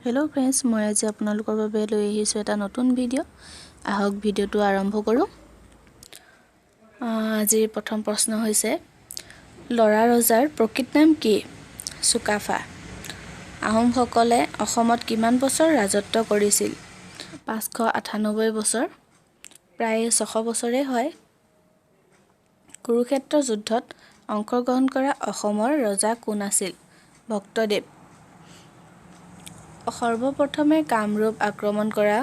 Hello' friends, মই আজি আপোনালোকৰ বাবে লৈ আহিছোঁ এটা নতুন ভিডিঅ'। আহক ভিডিঅ'টো আৰম্ভ কৰোঁ। আজিৰ প্ৰথম প্ৰশ্ন হৈছে, ল'ৰা ৰজাৰ প্ৰকৃত নাম কি? চুকাফা। আহোমসকলে অসমত কিমান বছৰ ৰাজত্ব কৰিছিল? 598 বছৰ, প্ৰায় 600 বছৰে হয়। কুৰুক্ষেত্ৰ যুদ্ধত অংশগ্ৰহণ কৰা অসমৰ ৰজা কোন আছিল? ভক্তদেৱ। সৰ্বপ্ৰথমে কামৰূপ আক্ৰমণ কৰা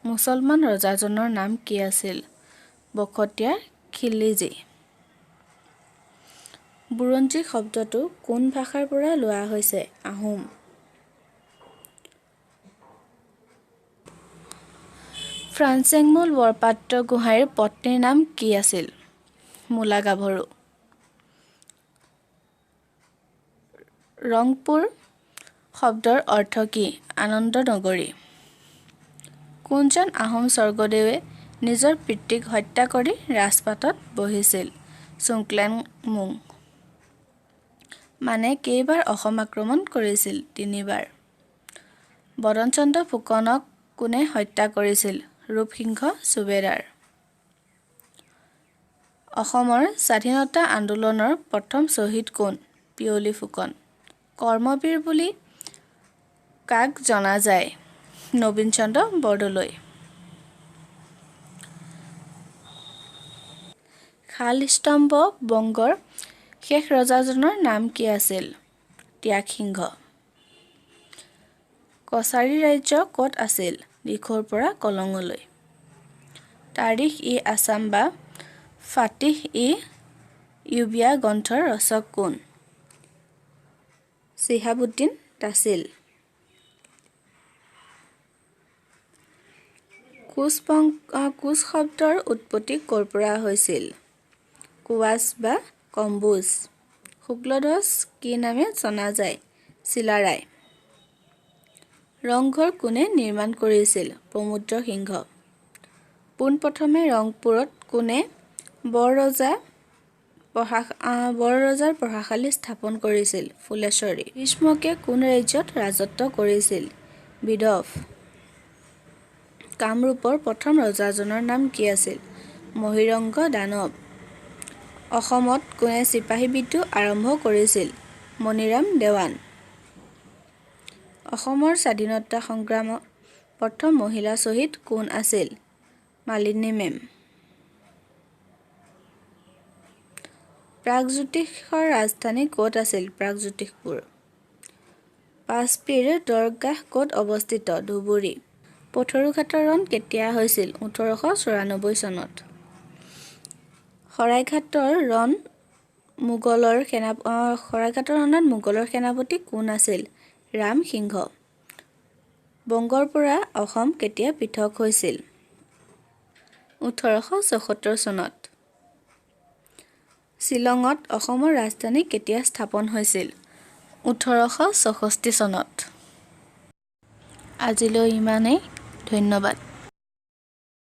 মুছলমান ৰজাজনৰ নাম কি আছিল? বখতিয়াৰ খিলজী। বুৰঞ্জী শব্দটো কোন ভাষাৰ পৰা লোৱা হৈছে? আহোম। ফ্ৰাঞ্চেংমুল বৰপাত্ৰ গোহাঁইৰ পত্নীৰ নাম কি আছিল? মূলা গাভৰু। ৰংপুৰ শব্দৰ অৰ্থ কি? আনন্দ নগৰী। কোনজন আহোম স্বৰ্গদেৱে নিজৰ পিতৃক হত্যা কৰি ৰাজপাটত বহিছিল? চুংক্লেংমুং। মানে কেইবাৰ অসম আক্ৰমণ কৰিছিল? 3 বাৰ। বদনচন্দ্ৰ ফুকনক কোনে হত্যা কৰিছিল? ৰূপসিংহ সুবেদাৰ। অসমৰ স্বাধীনতা আন্দোলনৰ প্ৰথম শ্বহীদ কোন? পিয়লি ফুকন। কৰ্মবীৰ বুলি কাক জনা যায়? নবীন চন্দ্ৰ বৰদলৈ। শালস্তম্ভ বংগৰ শেষ ৰজাজনৰ নাম কি আছিল? ত্যাগসিংহ। কছাৰী ৰাজ্য ক'ত আছিল? দিখৌৰ পৰা কলঙলৈ। তাৰিখ-ই-আছাম বা ফাতিহ-ই-ইউবিয়া গ্ৰন্থৰ ৰচক কোন? চিহাবুদ্দিন তাছিল। কোচ শব্দৰ উৎপত্তি ক'ৰ পৰা হৈছিল? কোৱাচ বা কম্বোজ। শুক্লধ্বজ কি নামে জনা যায়? চিলাৰায়। ৰংঘৰ কোনে নিৰ্মাণ কৰিছিল? প্ৰমোদ সিংহ। পোনপ্ৰথমে ৰংপুৰত কোনে বৰৰজাৰ পঢ়াশালি স্থাপন কৰিছিল? ফুলেশ্বৰী। ভীষ্মকে কোন ৰাজ্যত ৰাজত্ব কৰিছিল? বিদৰ্ভ। কামৰূপৰ প্ৰথম ৰজাজনৰ নাম কি আছিল? মহীৰংগ দানৱ। অসমত কোনে চিপাহী বিদ্ৰোহ আৰম্ভ কৰিছিল? মণিৰাম দেৱান। অসমৰ স্বাধীনতা সংগ্ৰামত প্ৰথম মহিলা শ্বহীদ কোন আছিল? মালিনী মেম। প্ৰাগজ্যোতিষৰ ৰাজধানী ক'ত আছিল? প্ৰাগজ্যোতিষপুৰ। পাঁচপীৰ দৰগাহ ক'ত অৱস্থিত? ধুবুৰী। পথৰুঘাটৰ ৰণ কেতিয়া হৈছিল? 1894 চনত। শৰাইঘাটৰ ৰণত মোগলৰ সেনাপতি কোন আছিল? ৰাম সিংহ। বংগৰ পৰা অসম কেতিয়া পৃথক হৈছিল? 1874 চনত। শ্বিলঙত অসমৰ ৰাজধানী কেতিয়া স্থাপন হৈছিল? 1864 চনত। আজিলৈ ইমানেই। ধন্যবাদ।